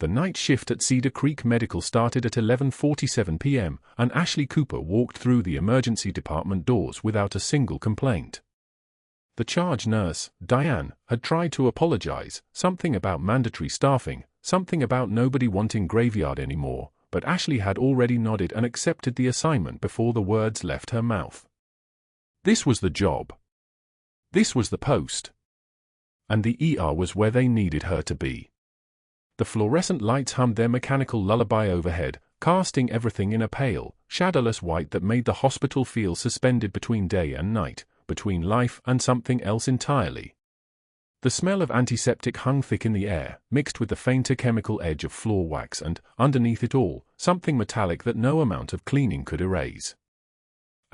The night shift at Cedar Creek Medical started at 11:47 p.m., and Ashley Cooper walked through the emergency department doors without a single complaint. The charge nurse, Diane, had tried to apologize, something about mandatory staffing, something about nobody wanting graveyard anymore, but Ashley had already nodded and accepted the assignment before the words left her mouth. This was the job. This was the post. And the ER was where they needed her to be. The fluorescent lights hummed their mechanical lullaby overhead, casting everything in a pale, shadowless white that made the hospital feel suspended between day and night, between life and something else entirely. The smell of antiseptic hung thick in the air, mixed with the fainter chemical edge of floor wax and, underneath it all, something metallic that no amount of cleaning could erase.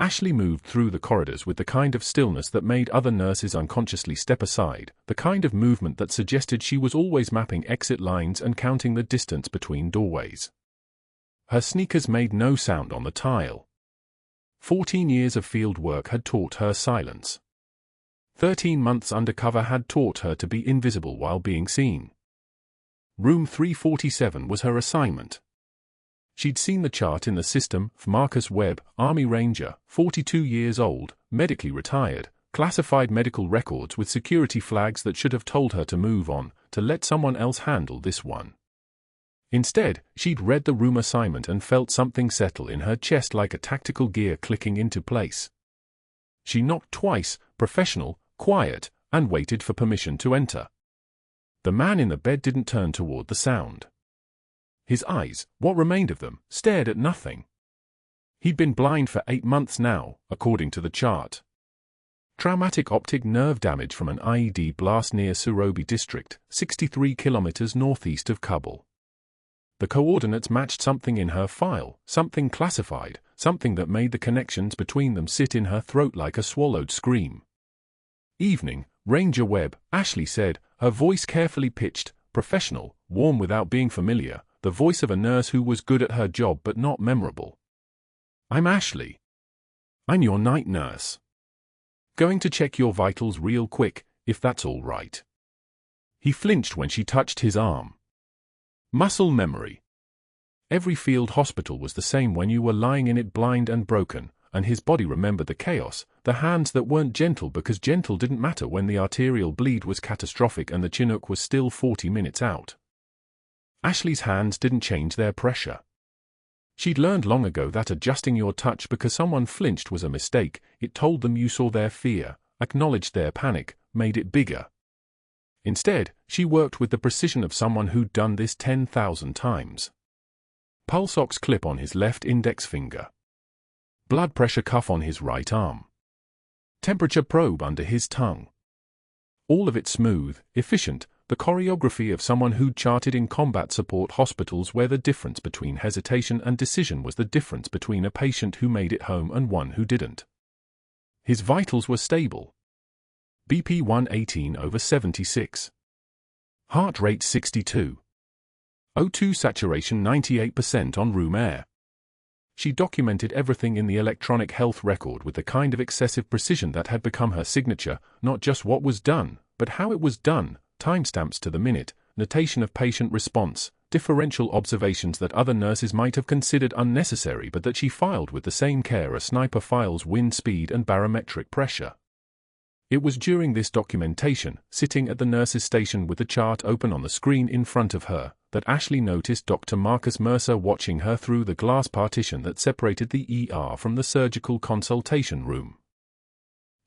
Ashley moved through the corridors with the kind of stillness that made other nurses unconsciously step aside, the kind of movement that suggested she was always mapping exit lines and counting the distance between doorways. Her sneakers made no sound on the tile. 14 years of field work had taught her silence. 13 months undercover had taught her to be invisible while being seen. Room 347 was her assignment. She'd seen the chart in the system. Marcus Webb, Army Ranger, 42 years old, medically retired, classified medical records with security flags that should have told her to move on, to let someone else handle this one. Instead, she'd read the room assignment and felt something settle in her chest like a tactical gear clicking into place. She knocked twice, professional, quiet, and waited for permission to enter. The man in the bed didn't turn toward the sound. His eyes, what remained of them, stared at nothing. He'd been blind for 8 months now, according to the chart. Traumatic optic nerve damage from an IED blast near Surobi district, 63 kilometers northeast of Kabul. The coordinates matched something in her file, something classified, something that made the connections between them sit in her throat like a swallowed scream. Evening, Ranger Webb, Ashley said, her voice carefully pitched, professional, warm without being familiar, the voice of a nurse who was good at her job but not memorable. I'm Ashley. I'm your night nurse. Going to check your vitals real quick, if that's all right. He flinched when she touched his arm. Muscle memory. Every field hospital was the same when you were lying in it blind and broken, and his body remembered the chaos, the hands that weren't gentle because gentle didn't matter when the arterial bleed was catastrophic and the Chinook was still 40 minutes out. Ashley's hands didn't change their pressure. She'd learned long ago that adjusting your touch because someone flinched was a mistake. It told them you saw their fear, acknowledged their panic, made it bigger. Instead, she worked with the precision of someone who'd done this 10,000 times. Pulse ox clip on his left index finger. Blood pressure cuff on his right arm. Temperature probe under his tongue. All of it smooth, efficient, the choreography of someone who'd charted in combat support hospitals where the difference between hesitation and decision was the difference between a patient who made it home and one who didn't. His vitals were stable. BP 118/76. Heart rate 62. O2 saturation 98% on room air. She documented everything in the electronic health record with the kind of excessive precision that had become her signature, not just what was done, but how it was done. Timestamps to the minute, notation of patient response, differential observations that other nurses might have considered unnecessary but that she filed with the same care a sniper files wind speed and barometric pressure. It was during this documentation, sitting at the nurse's station with the chart open on the screen in front of her, that Ashley noticed Dr. Marcus Mercer watching her through the glass partition that separated the ER from the surgical consultation room.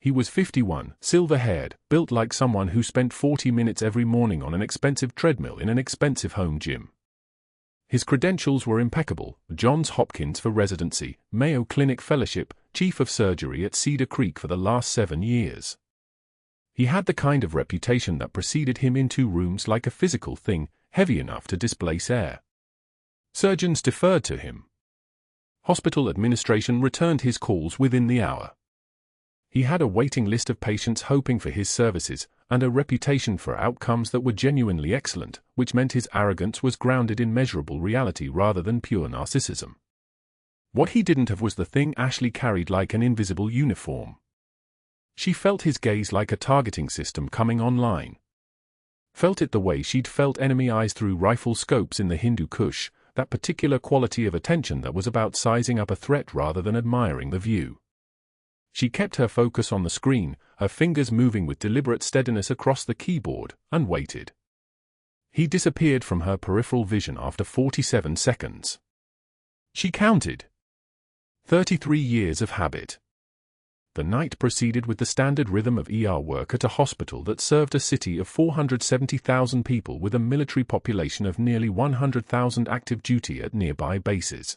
He was 51, silver-haired, built like someone who spent 40 minutes every morning on an expensive treadmill in an expensive home gym. His credentials were impeccable: Johns Hopkins for residency, Mayo Clinic fellowship, chief of surgery at Cedar Creek for the last 7 years. He had the kind of reputation that preceded him into rooms like a physical thing, heavy enough to displace air. Surgeons deferred to him. Hospital administration returned his calls within the hour. He had a waiting list of patients hoping for his services, and a reputation for outcomes that were genuinely excellent, which meant his arrogance was grounded in measurable reality rather than pure narcissism. What he didn't have was the thing Ashley carried like an invisible uniform. She felt his gaze like a targeting system coming online. Felt it the way she'd felt enemy eyes through rifle scopes in the Hindu Kush, that particular quality of attention that was about sizing up a threat rather than admiring the view. She kept her focus on the screen, her fingers moving with deliberate steadiness across the keyboard, and waited. He disappeared from her peripheral vision after 47 seconds. She counted. 33 years of habit. The night proceeded with the standard rhythm of ER work at a hospital that served a city of 470,000 people with a military population of nearly 100,000 active duty at nearby bases.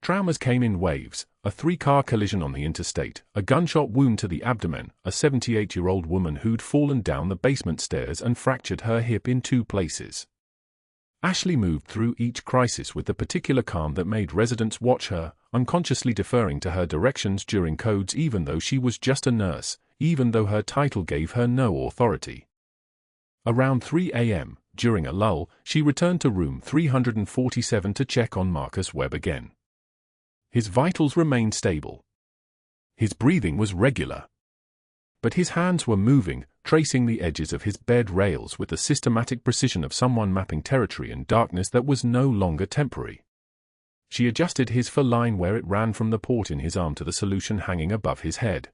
Traumas came in waves: a 3-car collision on the interstate, a gunshot wound to the abdomen, a 78-year-old woman who'd fallen down the basement stairs and fractured her hip in 2 places. Ashley moved through each crisis with the particular calm that made residents watch her, unconsciously deferring to her directions during codes even though she was just a nurse, even though her title gave her no authority. Around 3 a.m., during a lull, she returned to room 347 to check on Marcus Webb again. His vitals remained stable. His breathing was regular. But his hands were moving, tracing the edges of his bed rails with the systematic precision of someone mapping territory in darkness that was no longer temporary. She adjusted his fur line where it ran from the port in his arm to the solution hanging above his head.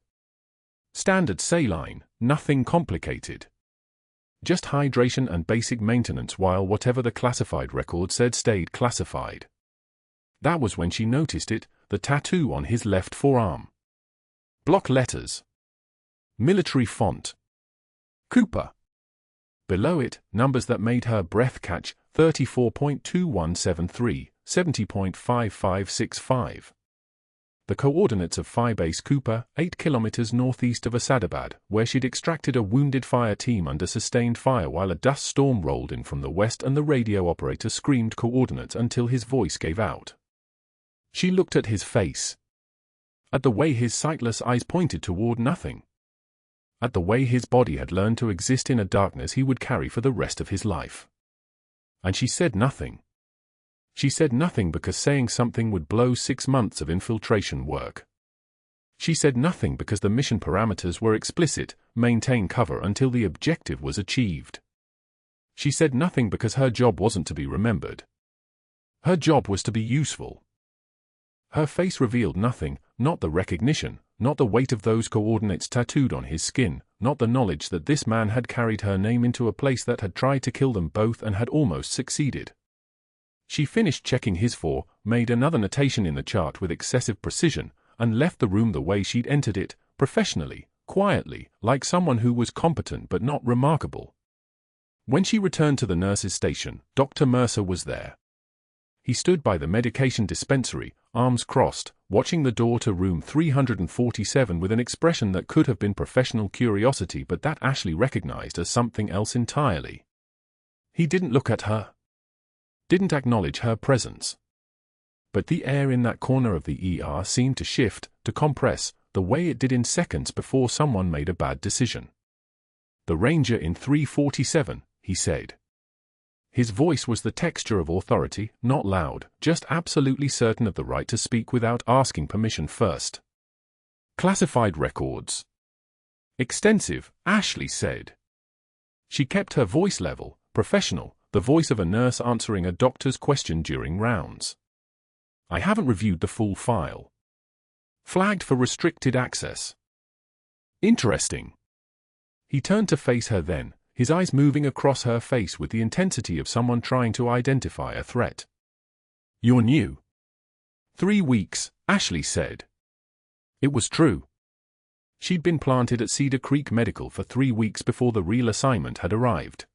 Standard saline, nothing complicated. Just hydration and basic maintenance while whatever the classified record said stayed classified. That was when she noticed it, the tattoo on his left forearm. Block letters. Military font. Cooper. Below it, numbers that made her breath catch: 34.2173, 70.5565. The coordinates of Phi-Base Cooper, 8 kilometers northeast of Asadabad, where she'd extracted a wounded fire team under sustained fire while a dust storm rolled in from the west and the radio operator screamed coordinates until his voice gave out. She looked at his face. At the way his sightless eyes pointed toward nothing. At the way his body had learned to exist in a darkness he would carry for the rest of his life. And she said nothing. She said nothing because saying something would blow 6 months of infiltration work. She said nothing because the mission parameters were explicit: maintain cover until the objective was achieved. She said nothing because her job wasn't to be remembered. Her job was to be useful. Her face revealed nothing, not the recognition, not the weight of those coordinates tattooed on his skin, not the knowledge that this man had carried her name into a place that had tried to kill them both and had almost succeeded. She finished checking his for, made another notation in the chart with excessive precision, and left the room the way she'd entered it, professionally, quietly, like someone who was competent but not remarkable. When she returned to the nurse's station, Dr. Mercer was there. He stood by the medication dispensary, arms crossed, watching the door to room 347 with an expression that could have been professional curiosity but that Ashley recognized as something else entirely. He didn't look at her. Didn't acknowledge her presence. But the air in that corner of the ER seemed to shift, to compress, the way it did in seconds before someone made a bad decision. "The Ranger in 347, he said. His voice was the texture of authority, not loud, just absolutely certain of the right to speak without asking permission first. "Classified records." "Extensive," Ashley said. She kept her voice level, professional, the voice of a nurse answering a doctor's question during rounds. "I haven't reviewed the full file. Flagged for restricted access." "Interesting." He turned to face her then, his eyes moving across her face with the intensity of someone trying to identify a threat. "You're new." 3 weeks, Ashley said. It was true. She'd been planted at Cedar Creek Medical for 3 weeks before the real assignment had arrived.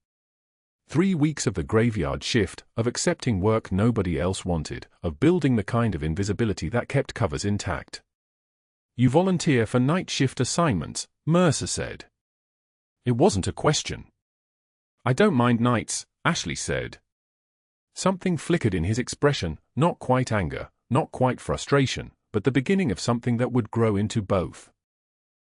3 weeks of the graveyard shift, of accepting work nobody else wanted, of building the kind of invisibility that kept covers intact. "You volunteer for night shift assignments," Mercer said. It wasn't a question. "I don't mind nights," Ashley said. Something flickered in his expression, not quite anger, not quite frustration, but the beginning of something that would grow into both.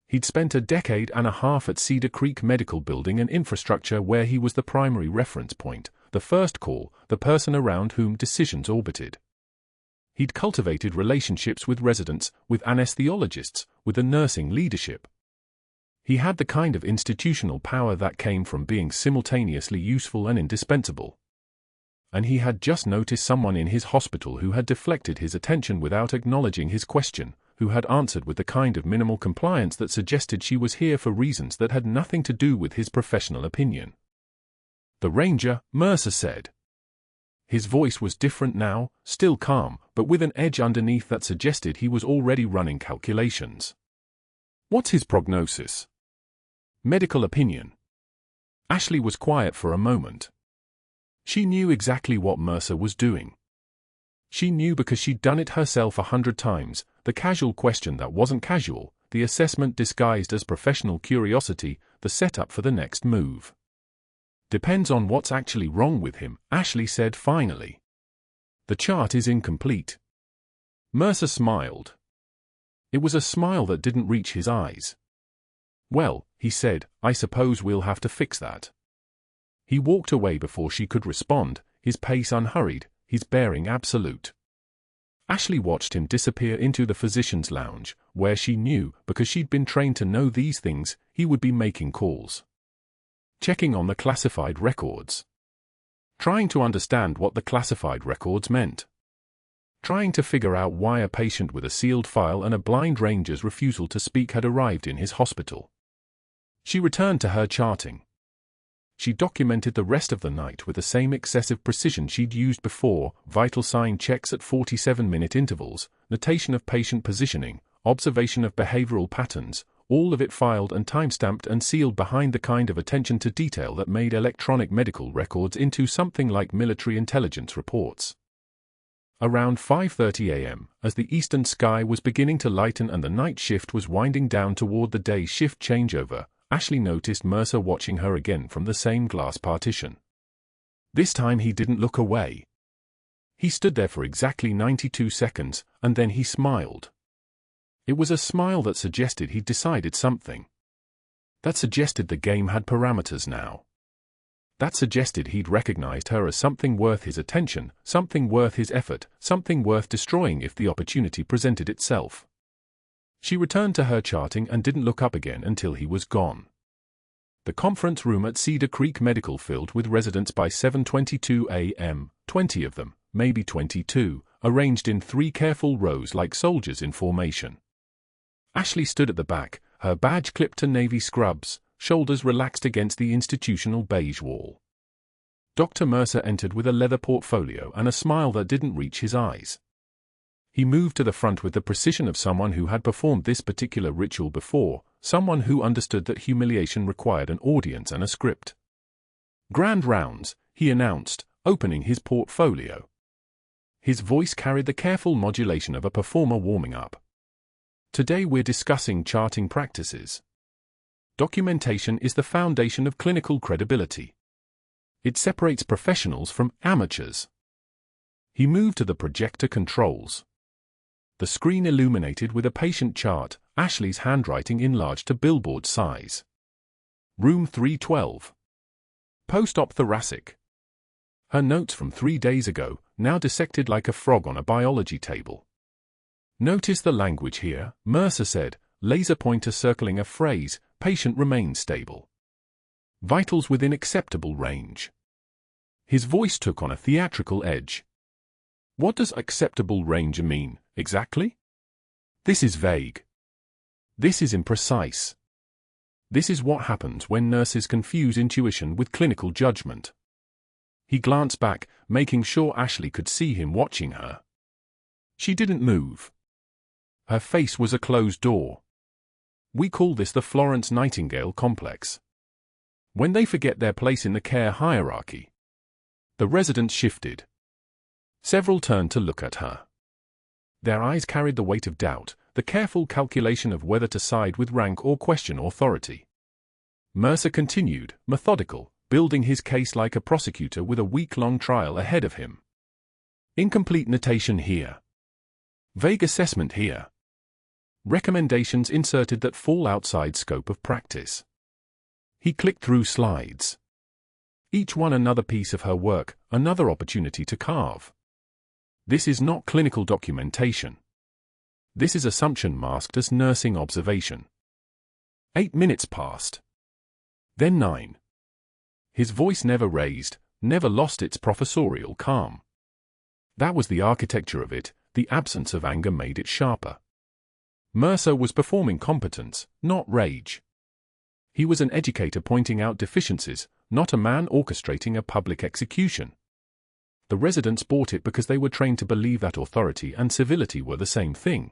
He'd spent a decade and a half at Cedar Creek Medical building an infrastructure where he was the primary reference point, the first call, the person around whom decisions orbited. He'd cultivated relationships with residents, with anesthesiologists, with the nursing leadership. He had the kind of institutional power that came from being simultaneously useful and indispensable. And he had just noticed someone in his hospital who had deflected his attention without acknowledging his question, who had answered with the kind of minimal compliance that suggested she was here for reasons that had nothing to do with his professional opinion. "The Ranger," Mercer said. His voice was different now, still calm, but with an edge underneath that suggested he was already running calculations. "What's his prognosis?" "Medical opinion." Ashley was quiet for a moment. She knew exactly what Mercer was doing. She knew because she'd done it herself 100 times, the casual question that wasn't casual, the assessment disguised as professional curiosity, the setup for the next move. "Depends on what's actually wrong with him," Ashley said finally. "The chart is incomplete." Mercer smiled. It was a smile that didn't reach his eyes. "Well," he said, "I suppose we'll have to fix that." He walked away before she could respond, his pace unhurried, his bearing absolute. Ashley watched him disappear into the physician's lounge, where she knew, because she'd been trained to know these things, he would be making calls. Checking on the classified records. Trying to understand what the classified records meant. Trying to figure out why a patient with a sealed file and a blind ranger's refusal to speak had arrived in his hospital. She returned to her charting. She documented the rest of the night with the same excessive precision she'd used before, vital sign checks at 47-minute intervals, notation of patient positioning, observation of behavioral patterns, all of it filed and time-stamped and sealed behind the kind of attention to detail that made electronic medical records into something like military intelligence reports. Around 5:30 a.m., as the eastern sky was beginning to lighten and the night shift was winding down toward the day shift changeover, Ashley noticed Mercer watching her again from the same glass partition. This time he didn't look away. He stood there for exactly 92 seconds, and then he smiled. It was a smile that suggested he'd decided something. That suggested the game had parameters now. That suggested he'd recognized her as something worth his attention, something worth his effort, something worth destroying if the opportunity presented itself. She returned to her charting and didn't look up again until he was gone. The conference room at Cedar Creek Medical filled with residents by 7:22 a.m., 20 of them, maybe 22, arranged in 3 careful rows like soldiers in formation. Ashley stood at the back, her badge clipped to navy scrubs, shoulders relaxed against the institutional beige wall. Dr. Mercer entered with a leather portfolio and a smile that didn't reach his eyes. He moved to the front with the precision of someone who had performed this particular ritual before, someone who understood that humiliation required an audience and a script. "Grand rounds," he announced, opening his portfolio. His voice carried the careful modulation of a performer warming up. "Today we're discussing charting practices. Documentation is the foundation of clinical credibility. It separates professionals from amateurs." He moved to the projector controls. The screen illuminated with a patient chart, Ashley's handwriting enlarged to billboard size. Room 312. Post-op thoracic. Her notes from 3 days ago, now dissected like a frog on a biology table. "Notice the language here," Mercer said, laser pointer circling a phrase, "patient remains stable. Vitals within acceptable range." His voice took on a theatrical edge. "What does acceptable range mean, exactly? This is vague. This is imprecise. This is what happens when nurses confuse intuition with clinical judgment." He glanced back, making sure Ashley could see him watching her. She didn't move. Her face was a closed door. "We call this the Florence Nightingale complex. When they forget their place in the care hierarchy." The residents shifted. Several turned to look at her. Their eyes carried the weight of doubt, the careful calculation of whether to side with rank or question authority. Mercer continued, methodical, building his case like a prosecutor with a week-long trial ahead of him. "Incomplete notation here. Vague assessment here. Recommendations inserted that fall outside scope of practice." He clicked through slides. Each one another piece of her work, another opportunity to carve. This is not clinical documentation. This is assumption masked as nursing observation. 8 minutes passed. Then 9. His voice never raised, never lost its professorial calm. That was the architecture of it. The absence of anger made it sharper. Mercer was performing competence, not rage. He was an educator pointing out deficiencies, not a man orchestrating a public execution. The residents bought it because they were trained to believe that authority and civility were the same thing.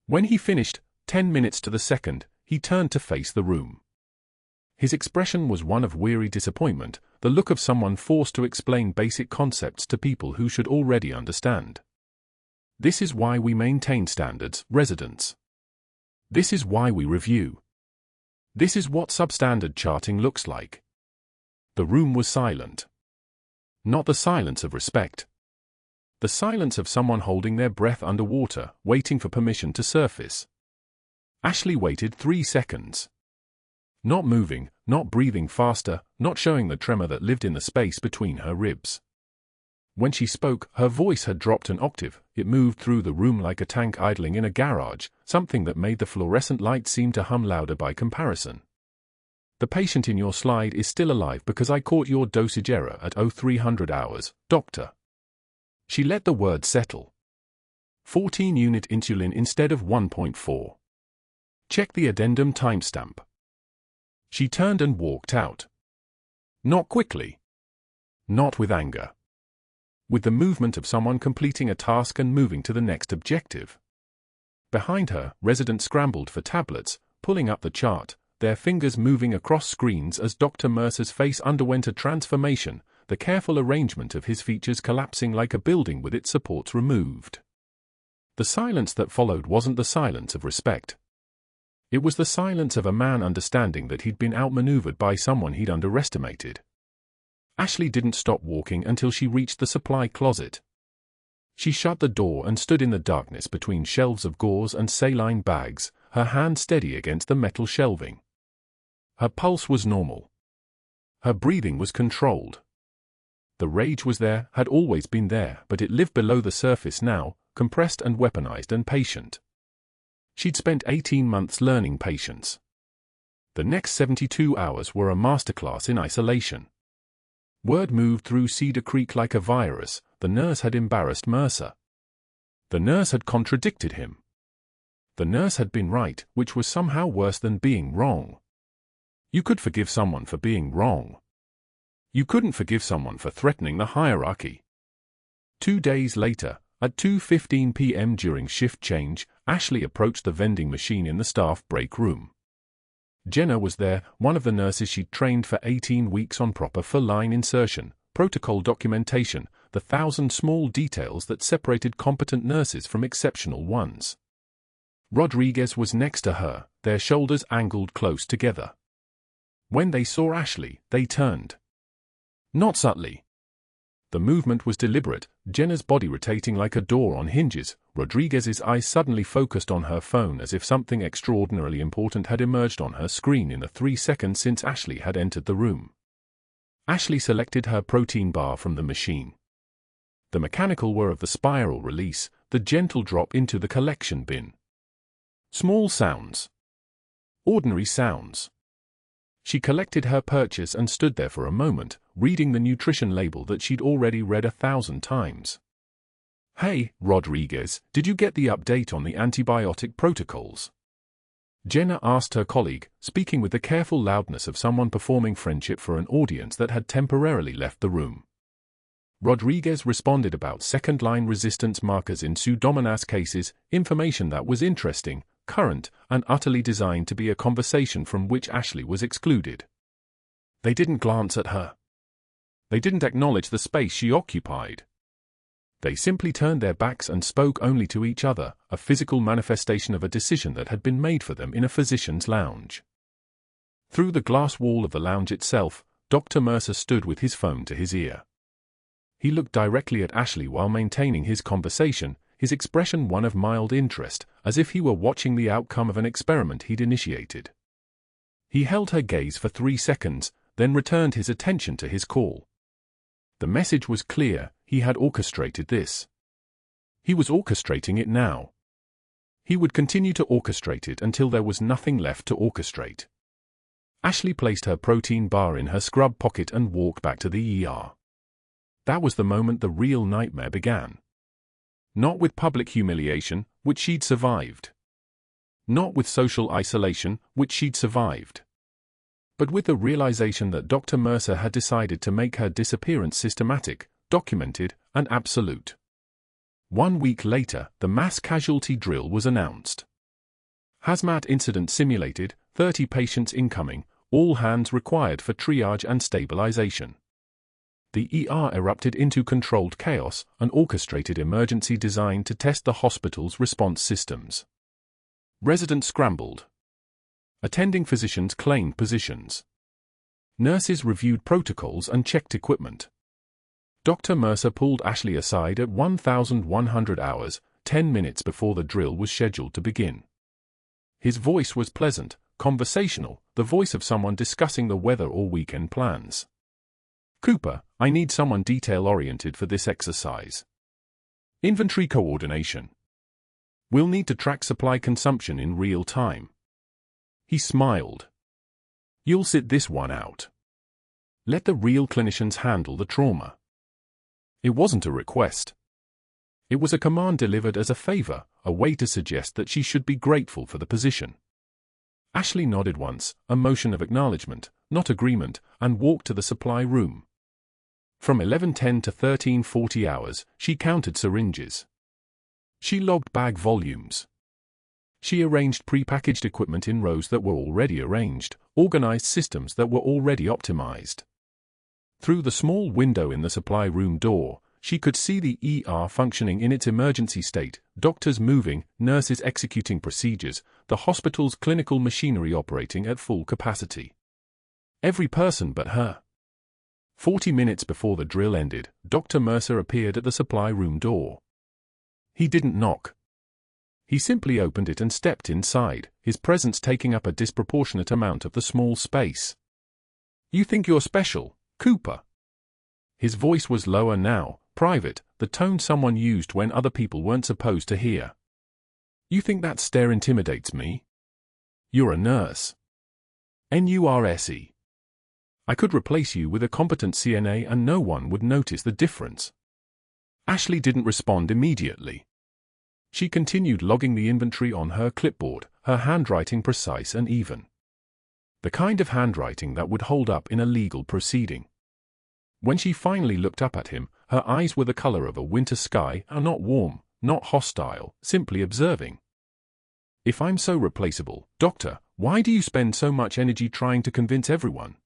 When he finished, 10 minutes to the second, he turned to face the room. His expression was one of weary disappointment, the look of someone forced to explain basic concepts to people who should already understand. This is why we maintain standards, residents. This is why we review. This is what substandard charting looks like. The room was silent. Not the silence of respect. The silence of someone holding their breath underwater, waiting for permission to surface. Ashley waited 3 seconds. Not moving, not breathing faster, not showing the tremor that lived in the space between her ribs. When she spoke, her voice had dropped an octave. It moved through the room like a tank idling in a garage, something that made the fluorescent light seem to hum louder by comparison. The patient in your slide is still alive because I caught your dosage error at 0300 hours, doctor. She let the word settle. 14-unit insulin instead of 1.4. Check the addendum timestamp. She turned and walked out. Not quickly. Not with anger. With the movement of someone completing a task and moving to the next objective. Behind her, residents scrambled for tablets, pulling up the chart, their fingers moving across screens as Dr. Mercer's face underwent a transformation, the careful arrangement of his features collapsing like a building with its supports removed. The silence that followed wasn't the silence of respect. It was the silence of a man understanding that he'd been outmaneuvered by someone he'd underestimated. Ashley didn't stop walking until she reached the supply closet. She shut the door and stood in the darkness between shelves of gauze and saline bags, her hand steady against the metal shelving. Her pulse was normal. Her breathing was controlled. The rage was there, had always been there, but it lived below the surface now, compressed and weaponized and patient. She'd spent 18 months learning patience. The next 72 hours were a masterclass in isolation. Word moved through Cedar Creek like a virus. The nurse had embarrassed Mercer. The nurse had contradicted him. The nurse had been right, which was somehow worse than being wrong. You could forgive someone for being wrong. You couldn't forgive someone for threatening the hierarchy. 2 days later, at 2:15 p.m. during shift change, Ashley approached the vending machine in the staff break room. Jenna was there, one of the nurses she'd trained for 18 weeks on proper full-line insertion, protocol documentation, the 1,000 small details that separated competent nurses from exceptional ones. Rodriguez was next to her, their shoulders angled close together. When they saw Ashley, they turned. Not subtly. The movement was deliberate, Jenna's body rotating like a door on hinges. Rodriguez's eyes suddenly focused on her phone as if something extraordinarily important had emerged on her screen in the 3 seconds since Ashley had entered the room. Ashley selected her protein bar from the machine. The mechanical whir of the spiral release, the gentle drop into the collection bin. Small sounds. Ordinary sounds. She collected her purchase and stood there for a moment, reading the nutrition label that she'd already read 1,000 times. Hey, Rodriguez, did you get the update on the antibiotic protocols? Jenna asked her colleague, speaking with the careful loudness of someone performing friendship for an audience that had temporarily left the room. Rodriguez responded about second-line resistance markers in Pseudomonas cases, information that was interesting, current, and utterly designed to be a conversation from which Ashley was excluded. They didn't glance at her. They didn't acknowledge the space she occupied. They simply turned their backs and spoke only to each other, a physical manifestation of a decision that had been made for them in a physician's lounge. Through the glass wall of the lounge itself, Dr. Mercer stood with his phone to his ear. He looked directly at Ashley while maintaining his conversation, his expression one of mild interest, as if he were watching the outcome of an experiment he'd initiated. He held her gaze for 3 seconds, then returned his attention to his call. The message was clear, he had orchestrated this. He was orchestrating it now. He would continue to orchestrate it until there was nothing left to orchestrate. Ashley placed her protein bar in her scrub pocket and walked back to the ER. That was the moment the real nightmare began. Not with public humiliation, which she'd survived. Not with social isolation, which she'd survived. But with the realization that Dr. Mercer had decided to make her disappearance systematic, documented, and absolute. 1 week later, the mass casualty drill was announced. Hazmat incident simulated, 30 patients incoming, all hands required for triage and stabilization. The ER erupted into controlled chaos, an orchestrated emergency designed to test the hospital's response systems. Residents scrambled. Attending physicians claimed positions. Nurses reviewed protocols and checked equipment. Dr. Mercer pulled Ashley aside at 1,100 hours, 10 minutes before the drill was scheduled to begin. His voice was pleasant, conversational, the voice of someone discussing the weather or weekend plans. "Cooper, I need someone detail-oriented for this exercise. Inventory coordination. We'll need to track supply consumption in real time." He smiled. "You'll sit this one out. Let the real clinicians handle the trauma." It wasn't a request. It was a command delivered as a favor, a way to suggest that she should be grateful for the position. Ashley nodded once, a motion of acknowledgement, not agreement, and walked to the supply room. From 11:10 to 13:40 hours, she counted syringes. She logged bag volumes. She arranged prepackaged equipment in rows that were already arranged, organized systems that were already optimized. Through the small window in the supply room door, she could see the ER functioning in its emergency state, doctors moving, nurses executing procedures, the hospital's clinical machinery operating at full capacity. Every person but her. 40 minutes before the drill ended, Dr. Mercer appeared at the supply room door. He didn't knock. He simply opened it and stepped inside, his presence taking up a disproportionate amount of the small space. "You think you're special, Cooper?" His voice was lower now, private, the tone someone used when other people weren't supposed to hear. "You think that stare intimidates me? You're a nurse. Nurse. I could replace you with a competent CNA and no one would notice the difference." Ashley didn't respond immediately. She continued logging the inventory on her clipboard, her handwriting precise and even. The kind of handwriting that would hold up in a legal proceeding. When she finally looked up at him, her eyes were the color of a winter sky, not warm, not hostile, simply observing. "If I'm so replaceable, Doctor, why do you spend so much energy trying to convince everyone?"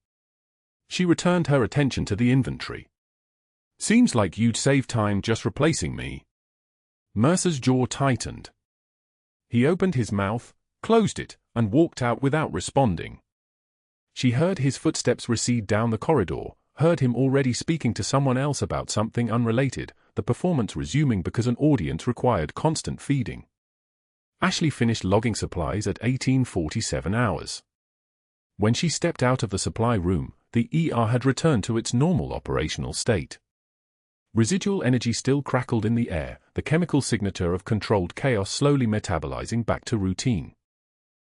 She returned her attention to the inventory. "Seems like you'd save time just replacing me." Mercer's jaw tightened. He opened his mouth, closed it, and walked out without responding. She heard his footsteps recede down the corridor, heard him already speaking to someone else about something unrelated, the performance resuming because an audience required constant feeding. Ashley finished logging supplies at 18:47 hours. When she stepped out of the supply room, the ER had returned to its normal operational state. Residual energy still crackled in the air, the chemical signature of controlled chaos slowly metabolizing back to routine.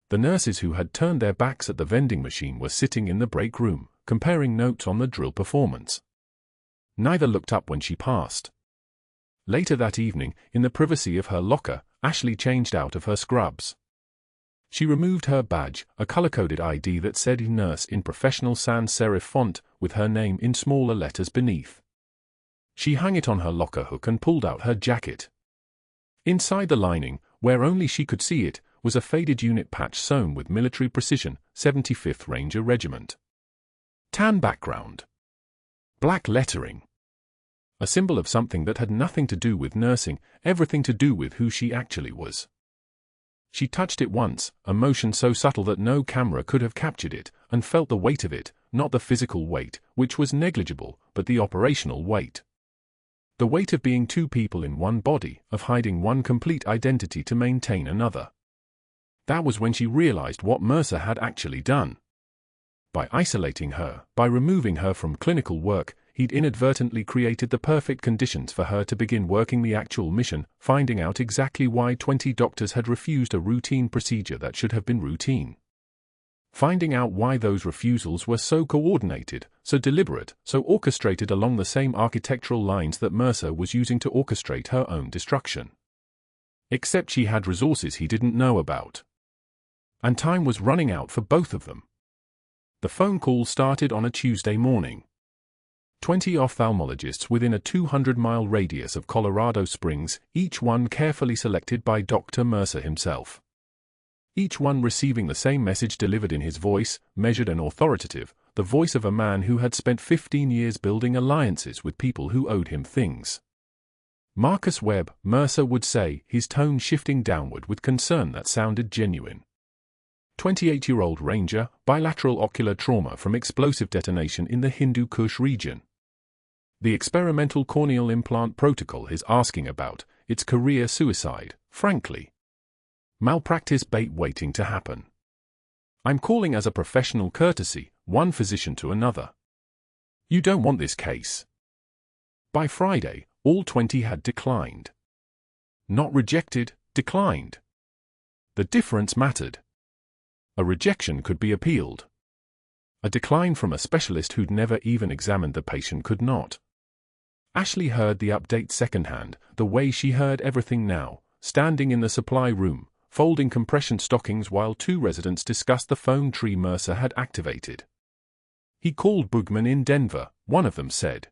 The nurses who had turned their backs at the vending machine were sitting in the break room, comparing notes on the drill performance. Neither looked up when she passed. Later that evening, in the privacy of her locker, Ashley changed out of her scrubs. She removed her badge, a color-coded ID that said nurse in professional sans serif font, with her name in smaller letters beneath. She hung it on her locker hook and pulled out her jacket. Inside the lining, where only she could see it, was a faded unit patch sewn with military precision, 75th Ranger Regiment. Tan background. Black lettering. A symbol of something that had nothing to do with nursing, everything to do with who she actually was. She touched it once, a motion so subtle that no camera could have captured it, and felt the weight of it, not the physical weight, which was negligible, but the operational weight. The weight of being two people in one body, of hiding one complete identity to maintain another. That was when she realized what Mercer had actually done. By isolating her, by removing her from clinical work, he'd inadvertently created the perfect conditions for her to begin working the actual mission, finding out exactly why 20 doctors had refused a routine procedure that should have been routine. Finding out why those refusals were so coordinated, so deliberate, so orchestrated along the same architectural lines that Mercer was using to orchestrate her own destruction. Except she had resources he didn't know about. And time was running out for both of them. The phone call started on a Tuesday morning. 20 ophthalmologists within a 200-mile radius of Colorado Springs, each one carefully selected by Dr. Mercer himself. Each one receiving the same message delivered in his voice, measured and authoritative, the voice of a man who had spent 15 years building alliances with people who owed him things. Marcus Webb, Mercer would say, his tone shifting downward with concern that sounded genuine. 28-year-old Ranger, bilateral ocular trauma from explosive detonation in the Hindu Kush region. The experimental corneal implant protocol he's asking about, it's career suicide, frankly. Malpractice bait waiting to happen. I'm calling as a professional courtesy, one physician to another. You don't want this case. By Friday, all 20 had declined. Not rejected, declined. The difference mattered. A rejection could be appealed. A decline from a specialist who'd never even examined the patient could not. Ashley heard the update secondhand, the way she heard everything now, standing in the supply room, folding compression stockings while 2 residents discussed the phone tree Mercer had activated. He called Bugman in Denver, one of them said.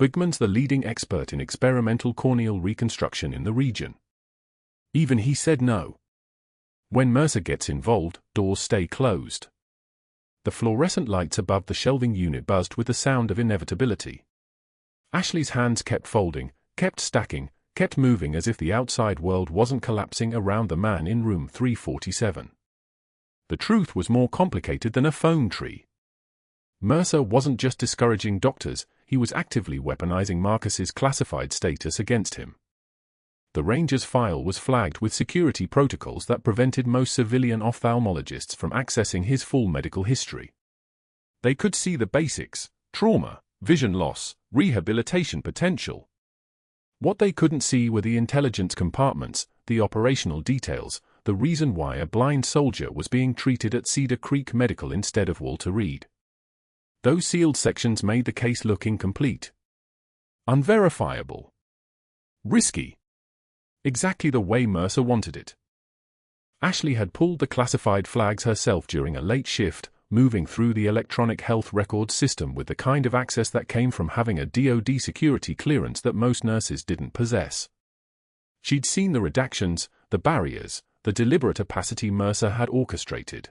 Bugman's the leading expert in experimental corneal reconstruction in the region. Even he said no. When Mercer gets involved, doors stay closed. The fluorescent lights above the shelving unit buzzed with the sound of inevitability. Ashley's hands kept folding, kept stacking, kept moving as if the outside world wasn't collapsing around the man in room 347. The truth was more complicated than a phone tree. Mercer wasn't just discouraging doctors, he was actively weaponizing Marcus's classified status against him. The Ranger's file was flagged with security protocols that prevented most civilian ophthalmologists from accessing his full medical history. They could see the basics: trauma, vision loss, rehabilitation potential. What they couldn't see were the intelligence compartments, the operational details, the reason why a blind soldier was being treated at Cedar Creek Medical instead of Walter Reed. Those sealed sections made the case look incomplete. Unverifiable. Risky. Exactly the way Mercer wanted it. Ashley had pulled the classified flags herself during a late shift, moving through the electronic health record system with the kind of access that came from having a DoD security clearance that most nurses didn't possess. She'd seen the redactions, the barriers, the deliberate opacity Mercer had orchestrated.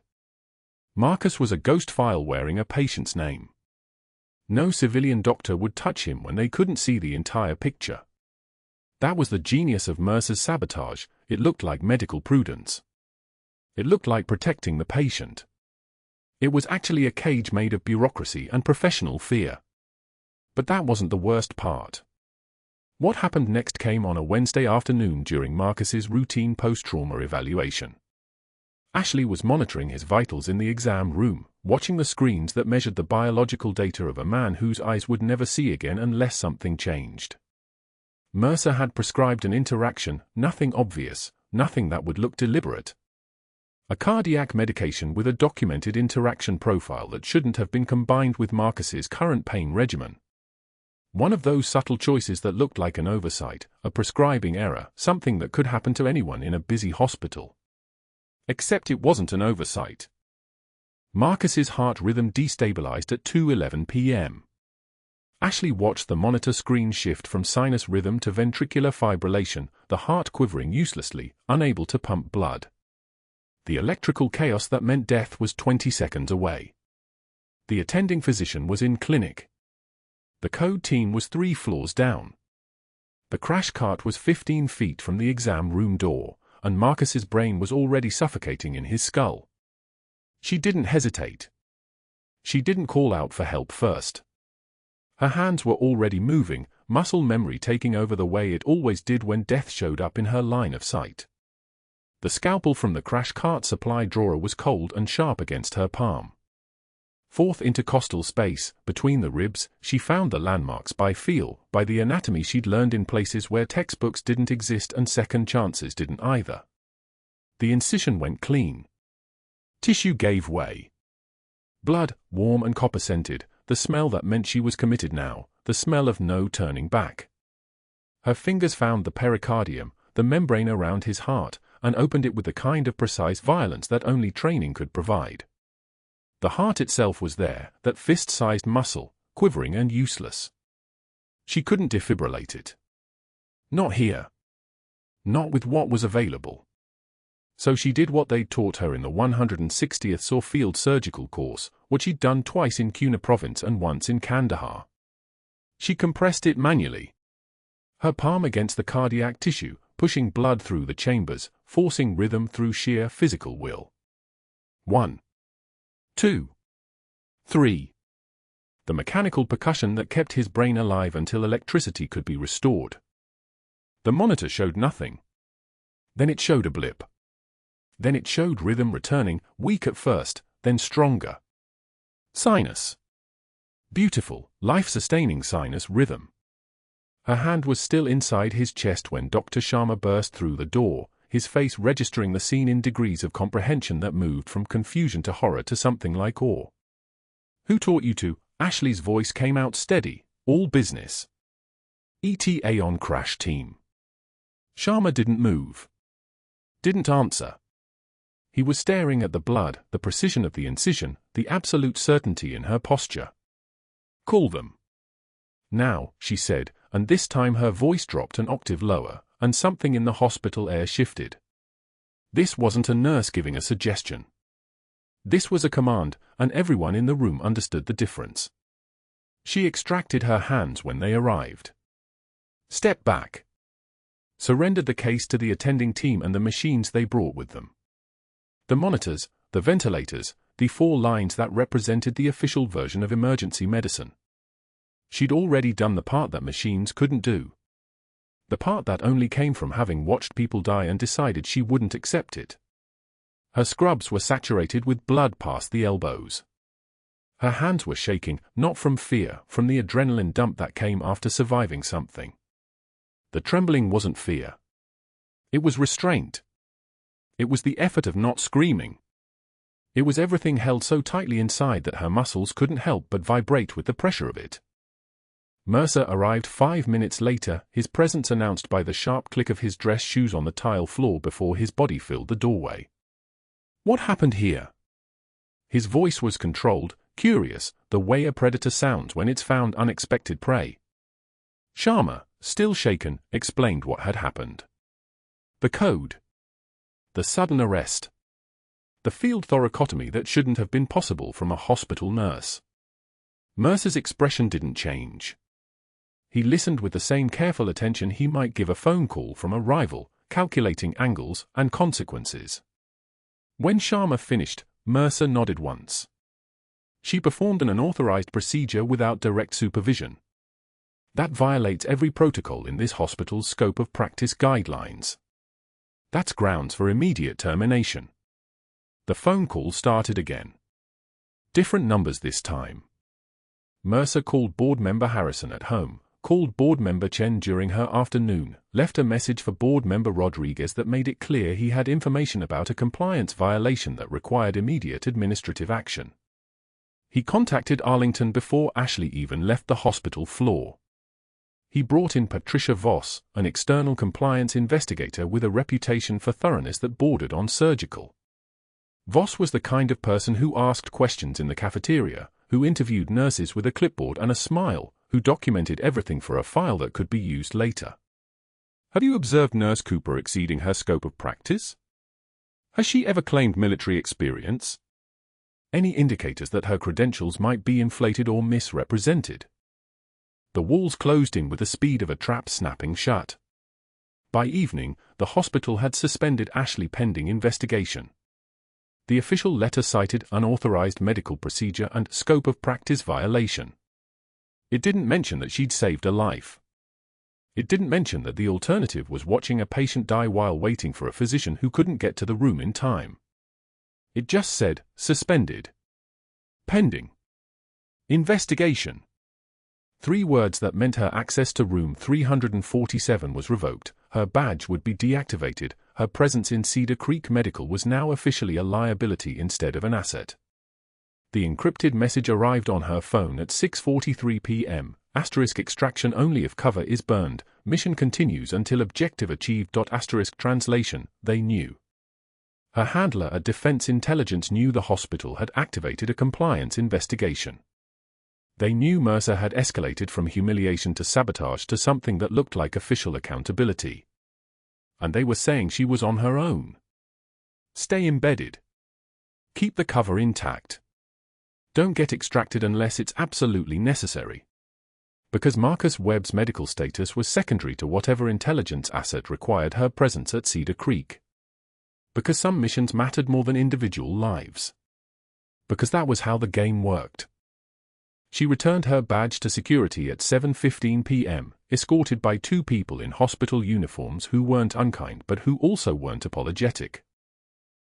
Marcus was a ghost file wearing a patient's name. No civilian doctor would touch him when they couldn't see the entire picture. That was the genius of Mercer's sabotage. It looked like medical prudence. It looked like protecting the patient. It was actually a cage made of bureaucracy and professional fear. But that wasn't the worst part. What happened next came on a Wednesday afternoon during Marcus's routine post-trauma evaluation. Ashley was monitoring his vitals in the exam room, watching the screens that measured the biological data of a man whose eyes would never see again unless something changed. Mercer had prescribed an interaction, nothing obvious, nothing that would look deliberate. A cardiac medication with a documented interaction profile that shouldn't have been combined with Marcus's current pain regimen. One of those subtle choices that looked like an oversight, a prescribing error, something that could happen to anyone in a busy hospital. Except it wasn't an oversight. Marcus's heart rhythm destabilized at 2:11 p.m. Ashley watched the monitor screen shift from sinus rhythm to ventricular fibrillation, the heart quivering uselessly, unable to pump blood. The electrical chaos that meant death was 20 seconds away. The attending physician was in clinic. The code team was 3 floors down. The crash cart was 15 feet from the exam room door, and Marcus's brain was already suffocating in his skull. She didn't hesitate. She didn't call out for help first. Her hands were already moving, muscle memory taking over the way it always did when death showed up in her line of sight. The scalpel from the crash cart supply drawer was cold and sharp against her palm. Fourth intercostal space, between the ribs. She found the landmarks by feel, by the anatomy she'd learned in places where textbooks didn't exist and second chances didn't either. The incision went clean. Tissue gave way. Blood, warm and copper-scented, the smell that meant she was committed now, the smell of no turning back. Her fingers found the pericardium, the membrane around his heart, and opened it with the kind of precise violence that only training could provide. The heart itself was there, that fist-sized muscle, quivering and useless. She couldn't defibrillate it. Not here. Not with what was available. So she did what they'd taught her in the 160th SAW field surgical course, what she'd done twice in Kuna province and once in Kandahar. She compressed it manually. Her palm against the cardiac tissue, pushing blood through the chambers, forcing rhythm through sheer physical will. 1, 2, 3. The mechanical percussion that kept his brain alive until electricity could be restored. The monitor showed nothing. Then it showed a blip. Then it showed rhythm returning, weak at first, then stronger. Sinus. Beautiful, life-sustaining sinus rhythm. Her hand was still inside his chest when Dr. Sharma burst through the door, his face registering the scene in degrees of comprehension that moved from confusion to horror to something like awe. "Who taught you to?" Ashley's voice came out steady. "All business." ETA on crash team. Sharma didn't move. Didn't answer. He was staring at the blood, the precision of the incision, the absolute certainty in her posture. "Call them." "Now," she said, and this time her voice dropped an octave lower, and something in the hospital air shifted. This wasn't a nurse giving a suggestion. This was a command, and everyone in the room understood the difference. She extracted her hands when they arrived. Step back. Surrendered the case to the attending team and the machines they brought with them. The monitors, the ventilators, the 4 lines that represented the official version of emergency medicine. She'd already done the part that machines couldn't do. The part that only came from having watched people die and decided she wouldn't accept it. Her scrubs were saturated with blood past the elbows. Her hands were shaking, not from fear, from the adrenaline dump that came after surviving something. The trembling wasn't fear. It was restraint. It was the effort of not screaming. It was everything held so tightly inside that her muscles couldn't help but vibrate with the pressure of it. Mercer arrived 5 minutes later, his presence announced by the sharp click of his dress shoes on the tile floor before his body filled the doorway. "What happened here?" His voice was controlled, curious, the way a predator sounds when it's found unexpected prey. Sharma, still shaken, explained what had happened. The code. The sudden arrest. The field thoracotomy that shouldn't have been possible from a hospital nurse. Mercer's expression didn't change. He listened with the same careful attention he might give a phone call from a rival, calculating angles and consequences. When Sharma finished, Mercer nodded once. She performed an unauthorized procedure without direct supervision. That violates every protocol in this hospital's scope of practice guidelines. That's grounds for immediate termination. The phone call started again. Different numbers this time. Mercer called board member Harrison at home, called board member Chen during her afternoon, left a message for board member Rodriguez that made it clear he had information about a compliance violation that required immediate administrative action. He contacted Arlington before Ashley even left the hospital floor. He brought in Patricia Voss, an external compliance investigator with a reputation for thoroughness that bordered on surgical. Voss was the kind of person who asked questions in the cafeteria, who interviewed nurses with a clipboard and a smile, who documented everything for a file that could be used later. "Have you observed Nurse Cooper exceeding her scope of practice? Has she ever claimed military experience? Any indicators that her credentials might be inflated or misrepresented?" The walls closed in with the speed of a trap snapping shut. By evening, the hospital had suspended Ashley pending investigation. The official letter cited unauthorized medical procedure and scope of practice violation. It didn't mention that she'd saved a life. It didn't mention that the alternative was watching a patient die while waiting for a physician who couldn't get to the room in time. It just said, suspended. Pending. Investigation. 3 words that meant her access to room 347 was revoked, her badge would be deactivated, her presence in Cedar Creek Medical was now officially a liability instead of an asset. The encrypted message arrived on her phone at 6:43 p.m. Extraction only if cover is burned. Mission continues until objective achieved. Translation, they knew. Her handler at Defense Intelligence knew the hospital had activated a compliance investigation. They knew Mercer had escalated from humiliation to sabotage to something that looked like official accountability. And they were saying she was on her own. Stay embedded. Keep the cover intact. Don't get extracted unless it's absolutely necessary. Because Marcus Webb's medical status was secondary to whatever intelligence asset required her presence at Cedar Creek. Because some missions mattered more than individual lives. Because that was how the game worked. She returned her badge to security at 7:15 p.m., escorted by 2 people in hospital uniforms who weren't unkind but who also weren't apologetic.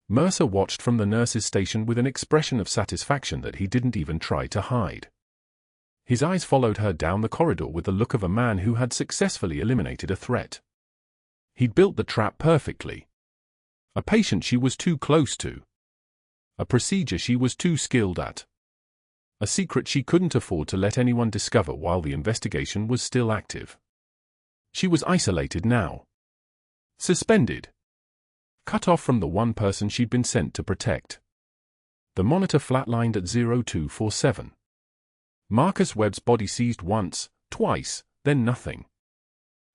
Mercer watched from the nurse's station with an expression of satisfaction that he didn't even try to hide. His eyes followed her down the corridor with the look of a man who had successfully eliminated a threat. He'd built the trap perfectly. A patient she was too close to. A procedure she was too skilled at. A secret she couldn't afford to let anyone discover while the investigation was still active. She was isolated now. Suspended. Cut off from the one person she'd been sent to protect. The monitor flatlined at 0247. Marcus Webb's body seized once, twice, then nothing.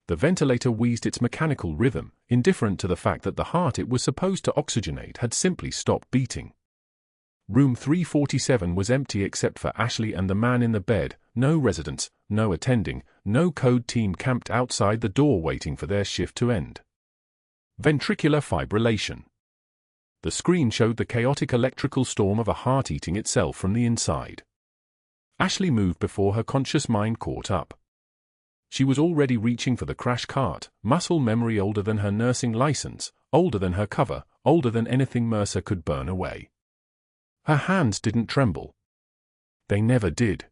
The ventilator wheezed its mechanical rhythm, indifferent to the fact that the heart it was supposed to oxygenate had simply stopped beating. Room 347 was empty except for Ashley and the man in the bed, no residents, no attending, no code team camped outside the door waiting for their shift to end. Ventricular fibrillation. The screen showed the chaotic electrical storm of a heart eating itself from the inside. Ashley moved before her conscious mind caught up. She was already reaching for the crash cart, muscle memory older than her nursing license, older than her cover, older than anything Mercer could burn away. Her hands didn't tremble. They never did.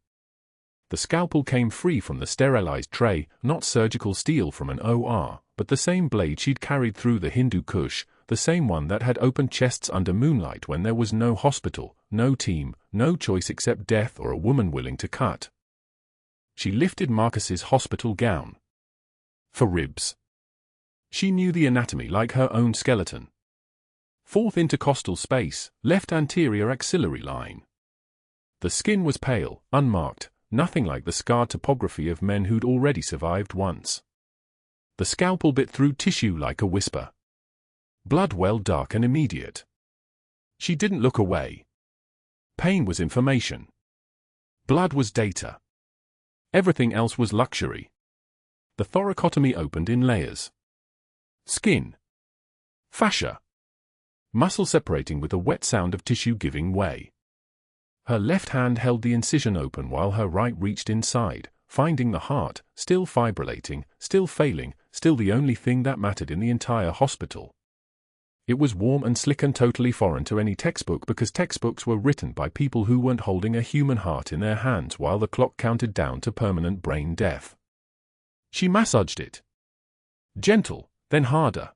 The scalpel came free from the sterilized tray, not surgical steel from an OR, but the same blade she'd carried through the Hindu Kush, the same one that had opened chests under moonlight when there was no hospital, no team, no choice except death or a woman willing to cut. She lifted Marcus's hospital gown. For ribs. She knew the anatomy like her own skeleton. 4th intercostal space, left anterior axillary line. The skin was pale, unmarked, nothing like the scarred topography of men who'd already survived once. The scalpel bit through tissue like a whisper. Blood well dark and immediate. She didn't look away. Pain was information. Blood was data. Everything else was luxury. The thoracotomy opened in layers. Skin. Fascia. Muscle separating with a wet sound of tissue giving way. Her left hand held the incision open while her right reached inside, finding the heart, still fibrillating, still failing, still the only thing that mattered in the entire hospital. It was warm and slick and totally foreign to any textbook because textbooks were written by people who weren't holding a human heart in their hands while the clock counted down to permanent brain death. She massaged it. Gentle, then harder.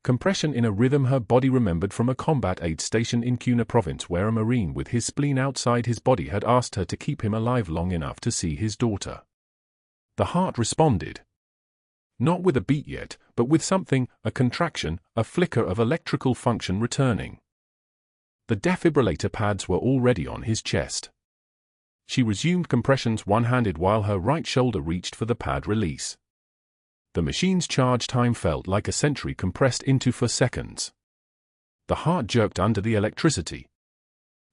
Compression in a rhythm her body remembered from a combat aid station in Cuna province where a Marine with his spleen outside his body had asked her to keep him alive long enough to see his daughter. The heart responded. Not with a beat yet, but with something, a contraction, a flicker of electrical function returning. The defibrillator pads were already on his chest. She resumed compressions one-handed while her right shoulder reached for the pad release. The machine's charge time felt like a century compressed into 4 seconds. The heart jerked under the electricity.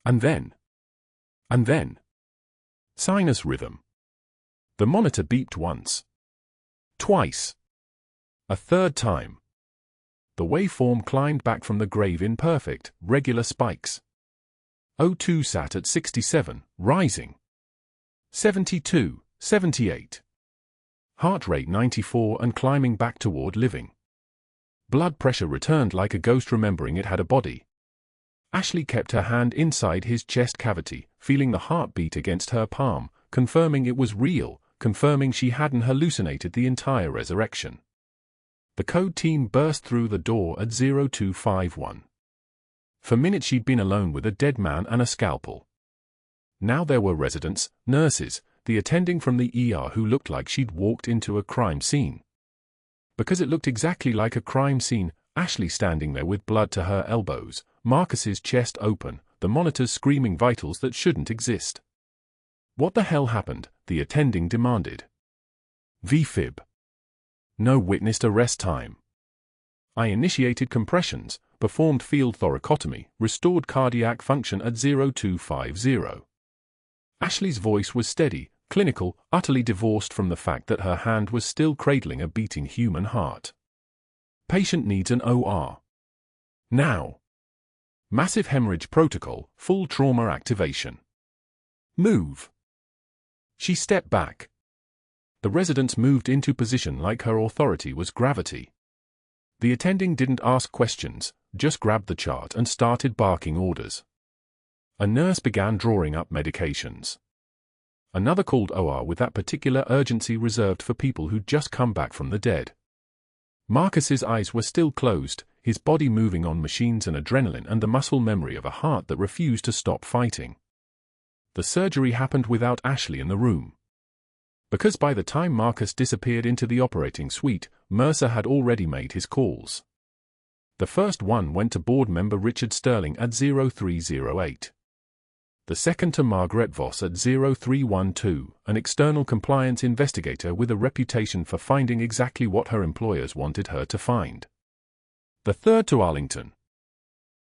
And then. Sinus rhythm. The monitor beeped once. Twice. A third time. The waveform climbed back from the grave in perfect, regular spikes. O2 sat at 67, rising. 72, 78. Heart rate 94 and climbing back toward living. Blood pressure returned like a ghost remembering it had a body. Ashley kept her hand inside his chest cavity, feeling the heartbeat against her palm, confirming it was real, confirming she hadn't hallucinated the entire resurrection. The code team burst through the door at 0251. For minutes she'd been alone with a dead man and a scalpel. Now there were residents, nurses, the attending from the ER who looked like she'd walked into a crime scene. Because it looked exactly like a crime scene, Ashley standing there with blood to her elbows, Marcus's chest open, the monitors screaming vitals that shouldn't exist. What the hell happened? The attending demanded. VFib. No witnessed arrest time. I initiated compressions, performed field thoracotomy, restored cardiac function at 0250. Ashley's voice was steady, clinical, utterly divorced from the fact that her hand was still cradling a beating human heart. Patient needs an OR. Now. Massive hemorrhage protocol, full trauma activation. Move. She stepped back. The residents moved into position like her authority was gravity. The attending didn't ask questions, just grabbed the chart and started barking orders. A nurse began drawing up medications. Another called OR with that particular urgency reserved for people who'd just come back from the dead. Marcus's eyes were still closed, his body moving on machines and adrenaline and the muscle memory of a heart that refused to stop fighting. The surgery happened without Ashley in the room. Because by the time Marcus disappeared into the operating suite, Mercer had already made his calls. The first one went to board member Richard Sterling at 0308. The second to Margaret Voss at 0312, an external compliance investigator with a reputation for finding exactly what her employers wanted her to find. The third to Arlington.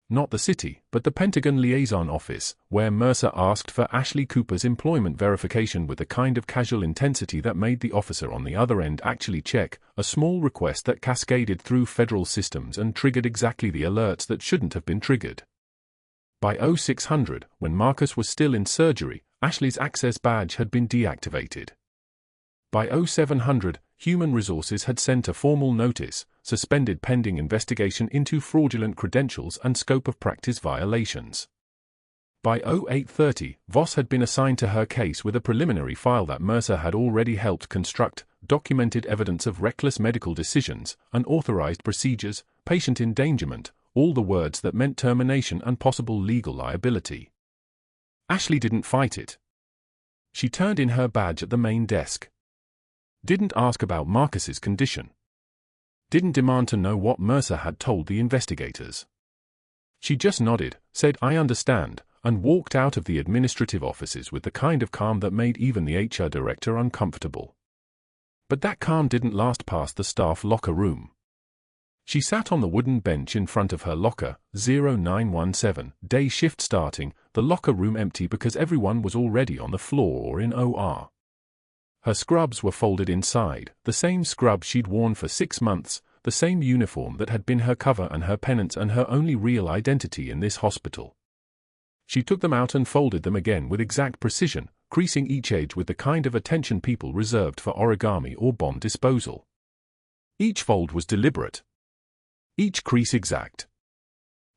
Not the city, but the Pentagon liaison office, where Mercer asked for Ashley Cooper's employment verification with the kind of casual intensity that made the officer on the other end actually check, a small request that cascaded through federal systems and triggered exactly the alerts that shouldn't have been triggered. By 0600, when Marcus was still in surgery, Ashley's access badge had been deactivated. By 0700, Human Resources had sent a formal notice, suspended pending investigation into fraudulent credentials and scope of practice violations. By 0830, Voss had been assigned to her case with a preliminary file that Mercer had already helped construct, documented evidence of reckless medical decisions, unauthorized procedures, patient endangerment, all the words that meant termination and possible legal liability. Ashley didn't fight it. She turned in her badge at the main desk. Didn't ask about Marcus's condition. Didn't demand to know what Mercer had told the investigators. She just nodded, said I understand, and walked out of the administrative offices with the kind of calm that made even the HR director uncomfortable. But that calm didn't last past the staff locker room. She sat on the wooden bench in front of her locker, 0917, day shift starting, the locker room empty because everyone was already on the floor or in OR. Her scrubs were folded inside, the same scrub she'd worn for 6 months, the same uniform that had been her cover and her penance and her only real identity in this hospital. She took them out and folded them again with exact precision, creasing each edge with the kind of attention people reserved for origami or bomb disposal. Each fold was deliberate. Each crease exact.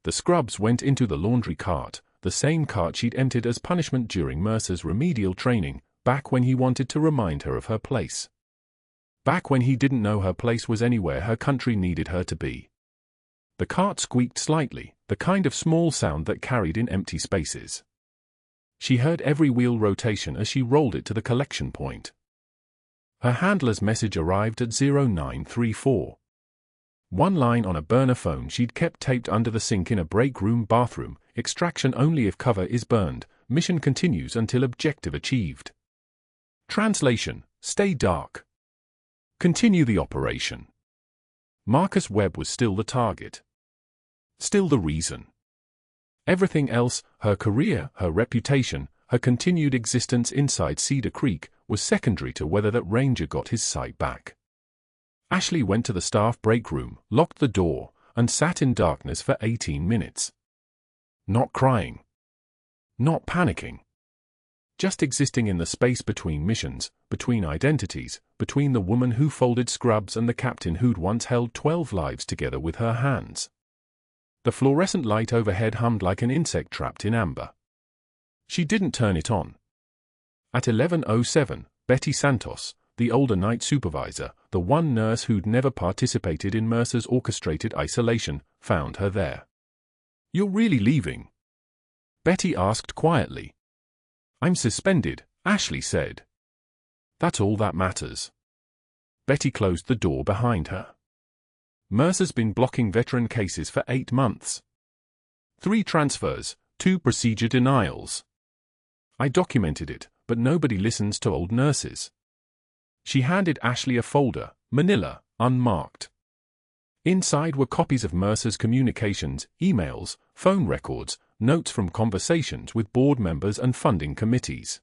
The scrubs went into the laundry cart, the same cart she'd emptied as punishment during Mercer's remedial training, back when he wanted to remind her of her place. Back when he didn't know her place was anywhere her country needed her to be. The cart squeaked slightly, the kind of small sound that carried in empty spaces. She heard every wheel rotation as she rolled it to the collection point. Her handler's message arrived at 0934. One line on a burner phone she'd kept taped under the sink in a break room bathroom, extraction only if cover is burned, mission continues until objective achieved. Translation, stay dark. Continue the operation. Marcus Webb was still the target. Still the reason. Everything else, her career, her reputation, her continued existence inside Cedar Creek, was secondary to whether that ranger got his sight back. Ashley went to the staff break room, locked the door, and sat in darkness for 18 minutes. Not crying. Not panicking. Just existing in the space between missions, between identities, between the woman who folded scrubs and the captain who'd once held 12 lives together with her hands. The fluorescent light overhead hummed like an insect trapped in amber. She didn't turn it on. At 11:07, Betty Santos, the older night supervisor, the one nurse who'd never participated in Mercer's orchestrated isolation, found her there. "You're really leaving?" Betty asked quietly. "I'm suspended," Ashley said. "That's all that matters." Betty closed the door behind her. "Mercer's been blocking veteran cases for 8 months. 3 transfers, 2 procedure denials. I documented it, but nobody listens to old nurses." She handed Ashley a folder, manila, unmarked. Inside were copies of Mercer's communications, emails, phone records, notes from conversations with board members and funding committees.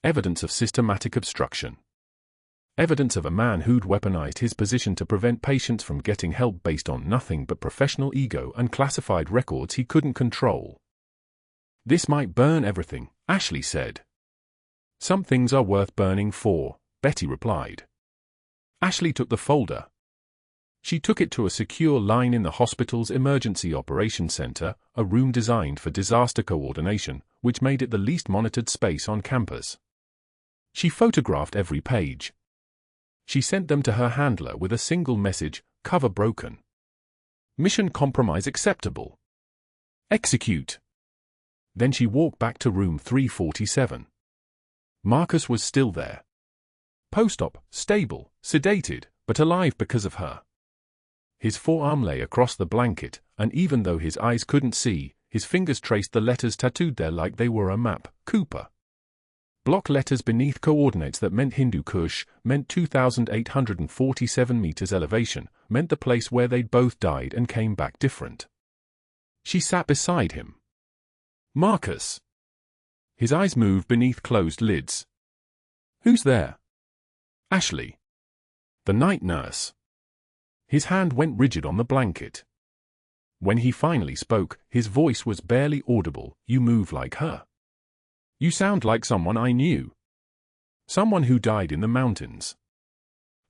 Evidence of systematic obstruction. Evidence of a man who'd weaponized his position to prevent patients from getting help based on nothing but professional ego and classified records he couldn't control. "This might burn everything," Ashley said. "Some things are worth burning for," Betty replied. Ashley took the folder. She took it to a secure line in the hospital's Emergency Operations Center, a room designed for disaster coordination, which made it the least monitored space on campus. She photographed every page. She sent them to her handler with a single message, "Cover broken. Mission compromise acceptable. Execute." Then she walked back to room 347. Marcus was still there. Post-op, stable, sedated, but alive because of her. His forearm lay across the blanket, and even though his eyes couldn't see, his fingers traced the letters tattooed there like they were a map. Cooper. Block letters beneath coordinates that meant Hindu Kush, meant 2,847 meters elevation, meant the place where they'd both died and came back different. She sat beside him. "Marcus." His eyes moved beneath closed lids. "Who's there?" "Ashley. The night nurse." His hand went rigid on the blanket. When he finally spoke, his voice was barely audible. "You move like her. You sound like someone I knew. Someone who died in the mountains."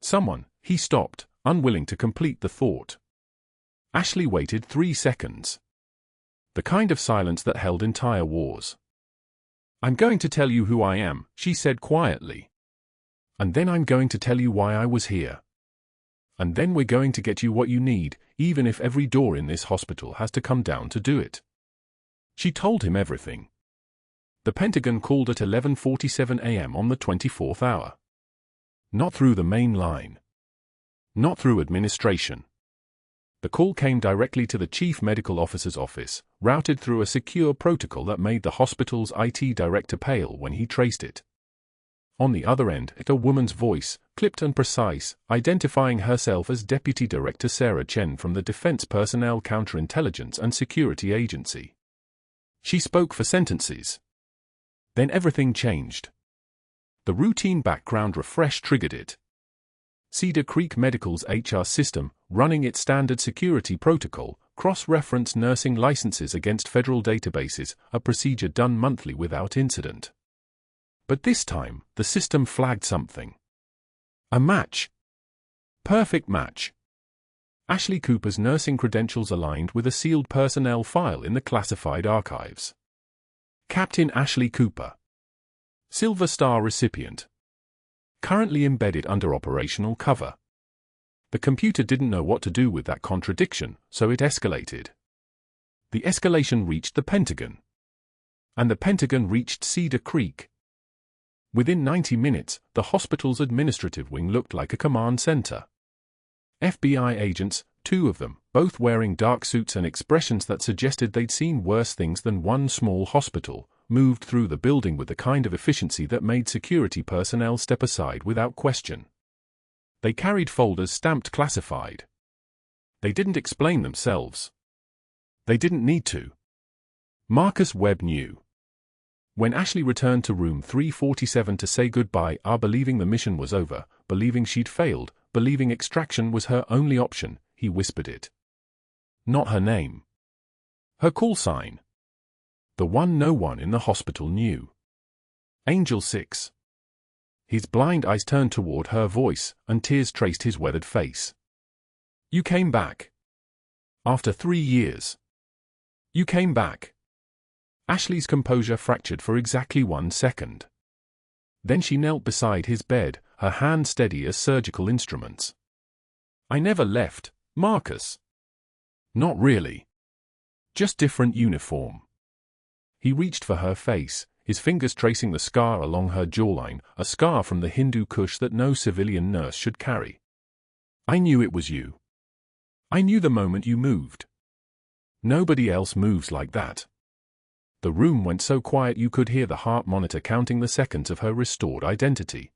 Someone, he stopped, unwilling to complete the thought. Ashley waited 3 seconds. The kind of silence that held entire wars. "I'm going to tell you who I am," she said quietly. "And then I'm going to tell you why I was here. And then we're going to get you what you need, even if every door in this hospital has to come down to do it." She told him everything. The Pentagon called at 11:47 a.m. on the 24th hour. Not through the main line. Not through administration. The call came directly to the Chief Medical Officer's office, routed through a secure protocol that made the hospital's IT director pale when he traced it. On the other end, a woman's voice, clipped and precise, identifying herself as Deputy Director Sarah Chen from the Defense Personnel Counterintelligence and Security Agency. She spoke for sentences. Then everything changed. The routine background refresh triggered it. Cedar Creek Medical's HR system, running its standard security protocol, cross-referenced nursing licenses against federal databases, a procedure done monthly without incident. But this time, the system flagged something. A match. Perfect match. Ashley Cooper's nursing credentials aligned with a sealed personnel file in the classified archives. Captain Ashley Cooper. Silver Star recipient. Currently embedded under operational cover. The computer didn't know what to do with that contradiction, so it escalated. The escalation reached the Pentagon. And the Pentagon reached Cedar Creek. Within 90 minutes, the hospital's administrative wing looked like a command center. FBI agents, 2 of them, both wearing dark suits and expressions that suggested they'd seen worse things than one small hospital, moved through the building with the kind of efficiency that made security personnel step aside without question. They carried folders stamped classified. They didn't explain themselves. They didn't need to. Marcus Webb knew. When Ashley returned to room 347 to say goodbye, believing the mission was over, believing she'd failed, believing extraction was her only option, he whispered it. Not her name. Her call sign. The one no one in the hospital knew. Angel 6. His blind eyes turned toward her voice, and tears traced his weathered face. "You came back. After 3 years. You came back. Ashley's composure fractured for exactly 1 second. Then she knelt beside his bed, her hands steady as surgical instruments. I never left, Marcus. Not really. Just different uniform. He reached for her face, his fingers tracing the scar along her jawline, a scar from the Hindu Kush that no civilian nurse should carry. I knew it was you. I knew the moment you moved. Nobody else moves like that. The room went so quiet you could hear the heart monitor counting the seconds of her restored identity.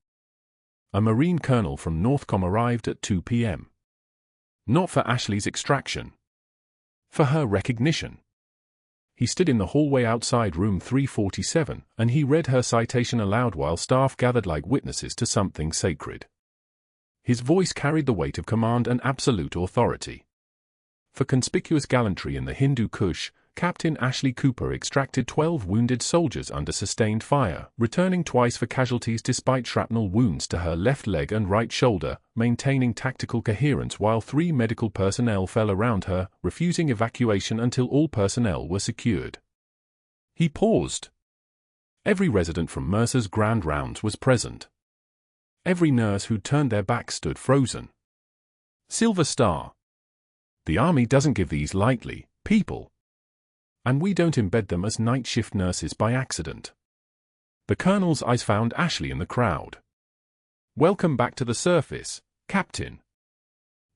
A Marine colonel from Northcom arrived at 2 p.m. Not for Ashley's extraction. For her recognition. He stood in the hallway outside room 347, and he read her citation aloud while staff gathered like witnesses to something sacred. His voice carried the weight of command and absolute authority. For conspicuous gallantry in the Hindu Kush, Captain Ashley Cooper extracted 12 wounded soldiers under sustained fire, returning twice for casualties despite shrapnel wounds to her left leg and right shoulder, maintaining tactical coherence while 3 medical personnel fell around her, refusing evacuation until all personnel were secured. He paused. Every resident from Mercer's Grand Rounds was present. Every nurse who'd turned their back stood frozen. Silver Star. The Army doesn't give these lightly, people. And we don't embed them as night shift nurses by accident. The colonel's eyes found Ashley in the crowd. Welcome back to the surface, Captain.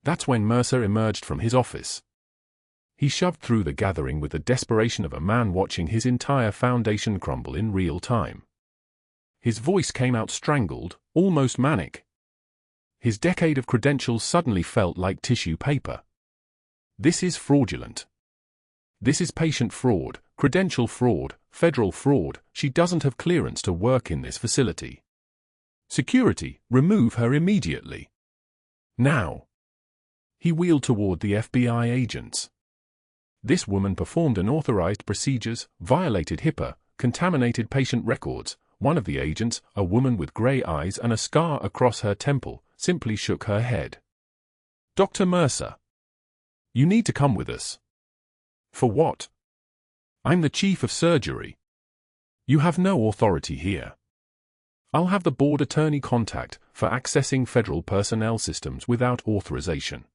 That's when Mercer emerged from his office. He shoved through the gathering with the desperation of a man watching his entire foundation crumble in real time. His voice came out strangled, almost manic. His decade of credentials suddenly felt like tissue paper. This is fraudulent. This is patient fraud, credential fraud, federal fraud. She doesn't have clearance to work in this facility. Security, remove her immediately. Now. He wheeled toward the FBI agents. This woman performed unauthorized procedures, violated HIPAA, contaminated patient records. One of the agents, a woman with gray eyes and a scar across her temple, simply shook her head. Dr. Mercer. You need to come with us. For what? I'm the chief of surgery. You have no authority here. I'll have the board attorney contact for accessing federal personnel systems without authorization.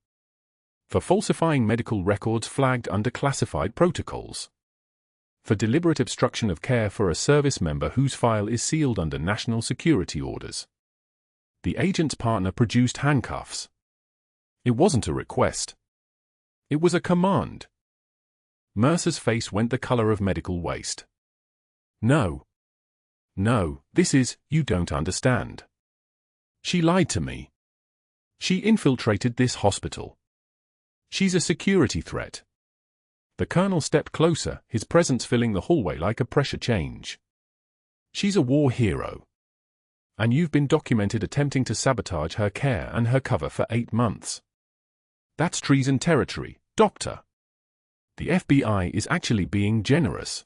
For falsifying medical records flagged under classified protocols. For deliberate obstruction of care for a service member whose file is sealed under national security orders. The agent's partner produced handcuffs. It wasn't a request. It was a command. Mercer's face went the color of medical waste. No. No, this is, you don't understand. She lied to me. She infiltrated this hospital. She's a security threat. The colonel stepped closer, his presence filling the hallway like a pressure change. She's a war hero. And you've been documented attempting to sabotage her care and her cover for 8 months. That's treason territory, Doctor. The FBI is actually being generous.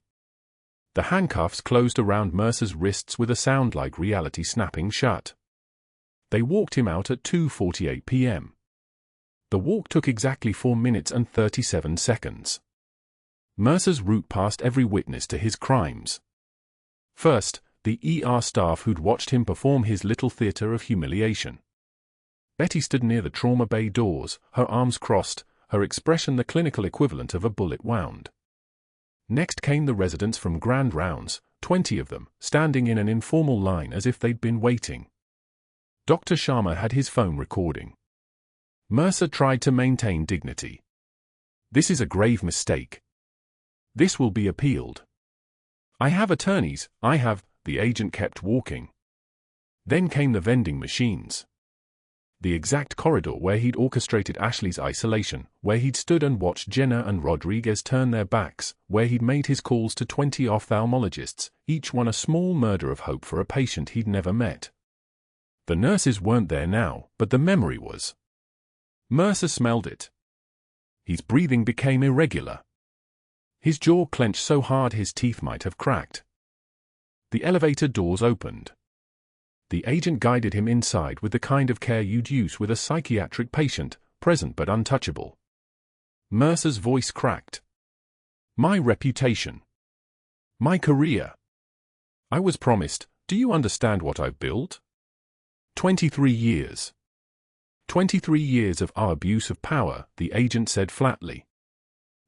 The handcuffs closed around Mercer's wrists with a sound like reality snapping shut. They walked him out at 2:48 p.m. The walk took exactly 4 minutes and 37 seconds. Mercer's route passed every witness to his crimes. First, the ER staff who'd watched him perform his little theater of humiliation. Betty stood near the trauma bay doors, her arms crossed, her expression the clinical equivalent of a bullet wound. Next came the residents from Grand Rounds, 20 of them, standing in an informal line as if they'd been waiting. Dr. Sharma had his phone recording. Mercer tried to maintain dignity. This is a grave mistake. This will be appealed. I have attorneys, the agent kept walking. Then came the vending machines. The exact corridor where he'd orchestrated Ashley's isolation, where he'd stood and watched Jenna and Rodriguez turn their backs, where he'd made his calls to 20 ophthalmologists, each one a small murder of hope for a patient he'd never met. The nurses weren't there now, but the memory was. Mercer smelled it. His breathing became irregular. His jaw clenched so hard his teeth might have cracked. The elevator doors opened. The agent guided him inside with the kind of care you'd use with a psychiatric patient, present but untouchable. Mercer's voice cracked. My reputation. My career. I was promised, do you understand what I've built? 23 years. 23 years of our abuse of power, the agent said flatly.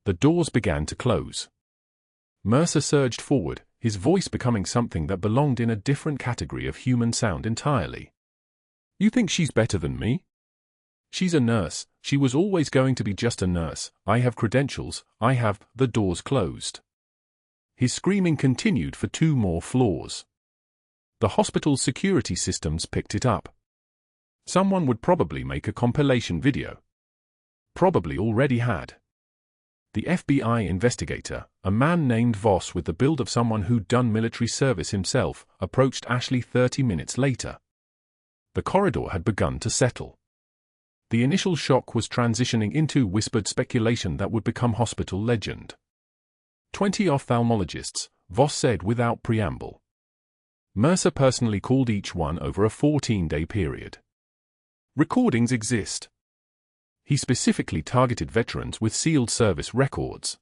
The doors began to close. Mercer surged forward, his voice becoming something that belonged in a different category of human sound entirely. You think she's better than me? She's a nurse. She was always going to be just a nurse. I have credentials. I have. The doors closed. His screaming continued for 2 more floors. The hospital's security systems picked it up. Someone would probably make a compilation video. Probably already had. The FBI investigator, a man named Voss with the build of someone who'd done military service himself, approached Ashley 30 minutes later. The corridor had begun to settle. The initial shock was transitioning into whispered speculation that would become hospital legend. 20 ophthalmologists, Voss said without preamble. Mercer personally called each one over a 14-day period. Recordings exist. He specifically targeted veterans with sealed service records.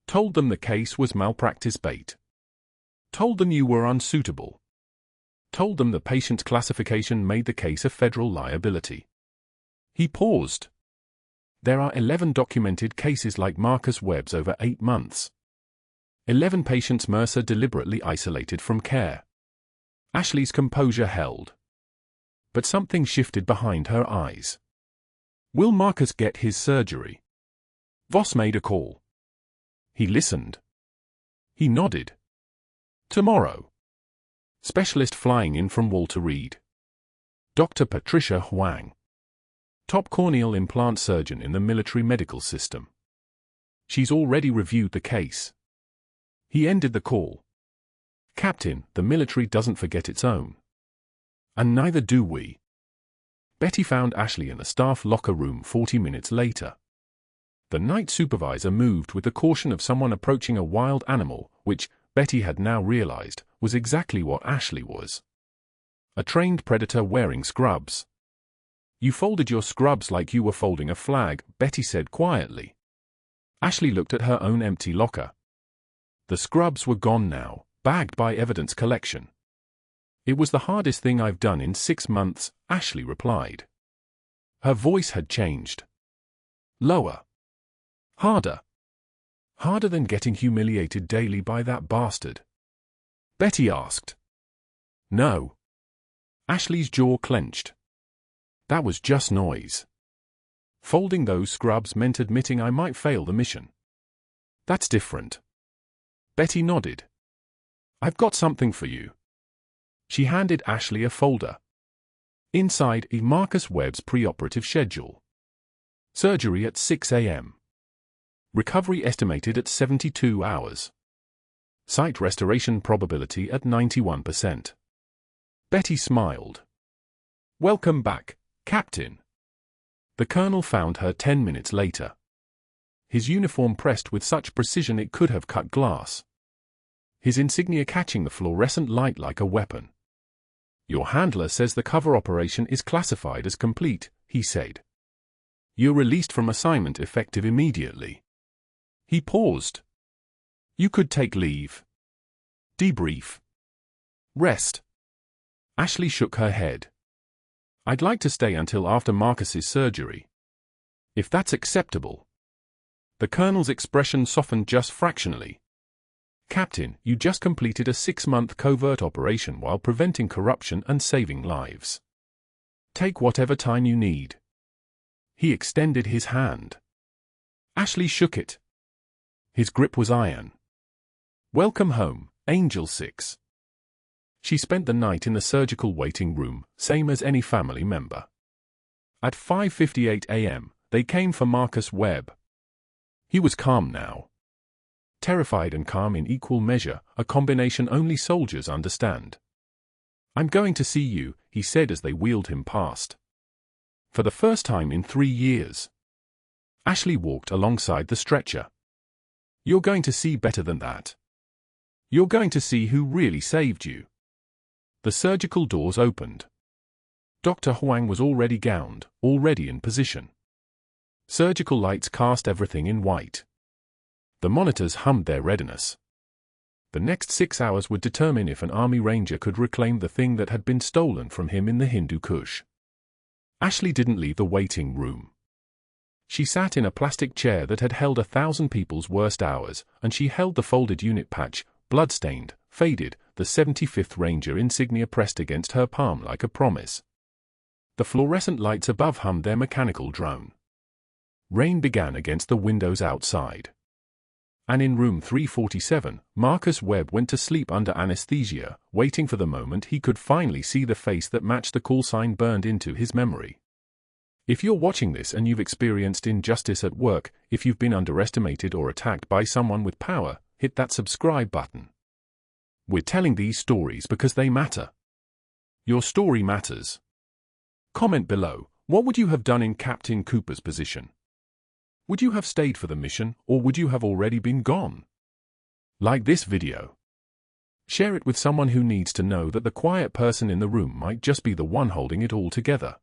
Told them the case was malpractice bait. Told them you were unsuitable. Told them the patient's classification made the case a federal liability. He paused. There are 11 documented cases like Marcus Webb's over 8 months. 11 patients Mercer deliberately isolated from care. Ashley's composure held. But something shifted behind her eyes. Will Marcus get his surgery? Voss made a call. He listened. He nodded. Tomorrow. Specialist flying in from Walter Reed. Dr. Patricia Huang. Top corneal implant surgeon in the military medical system. She's already reviewed the case. He ended the call. Captain, the military doesn't forget its own. And neither do we. Betty found Ashley in the staff locker room 40 minutes later. The night supervisor moved with the caution of someone approaching a wild animal, which, Betty had now realized, was exactly what Ashley was. A trained predator wearing scrubs. You folded your scrubs like you were folding a flag, Betty said quietly. Ashley looked at her own empty locker. The scrubs were gone now, bagged by evidence collection. It was the hardest thing I've done in 6 months, Ashley replied. Her voice had changed. Lower. Harder. Harder than getting humiliated daily by that bastard. Betty asked. No. Ashley's jaw clenched. That was just noise. Folding those scrubs meant admitting I might fail the mission. That's different. Betty nodded. I've got something for you. She handed Ashley a folder. Inside, Marcus Webb's preoperative schedule. Surgery at 6 a.m. Recovery estimated at 72 hours. Sight restoration probability at 91%. Betty smiled. Welcome back, Captain. The colonel found her 10 minutes later. His uniform pressed with such precision it could have cut glass. His insignia catching the fluorescent light like a weapon. Your handler says the cover operation is classified as complete, he said. You're released from assignment effective immediately. He paused. You could take leave. Debrief. Rest. Ashley shook her head. I'd like to stay until after Marcus's surgery. If that's acceptable. The colonel's expression softened just fractionally. Captain, you just completed a 6-month covert operation while preventing corruption and saving lives. Take whatever time you need. He extended his hand. Ashley shook it. His grip was iron. Welcome home, Angel 6. She spent the night in the surgical waiting room, same as any family member. At 5:58 a.m., they came for Marcus Webb. He was calm now. Terrified and calm in equal measure, a combination only soldiers understand. I'm going to see you, he said as they wheeled him past. For the first time in 3 years. Ashley walked alongside the stretcher. You're going to see better than that. You're going to see who really saved you. The surgical doors opened. Dr. Huang was already gowned, already in position. Surgical lights cast everything in white. The monitors hummed their readiness. The next 6 hours would determine if an Army Ranger could reclaim the thing that had been stolen from him in the Hindu Kush. Ashley didn't leave the waiting room. She sat in a plastic chair that had held 1,000 people's worst hours, and she held the folded unit patch, blood-stained, faded, the 75th Ranger insignia pressed against her palm like a promise. The fluorescent lights above hummed their mechanical drone. Rain began against the windows outside. And in room 347, Marcus Webb went to sleep under anesthesia, waiting for the moment he could finally see the face that matched the call sign burned into his memory. If you're watching this and you've experienced injustice at work, if you've been underestimated or attacked by someone with power, hit that subscribe button. We're telling these stories because they matter. Your story matters. Comment below, what would you have done in Captain Cooper's position? Would you have stayed for the mission, or would you have already been gone? Like this video. Share it with someone who needs to know that the quiet person in the room might just be the one holding it all together.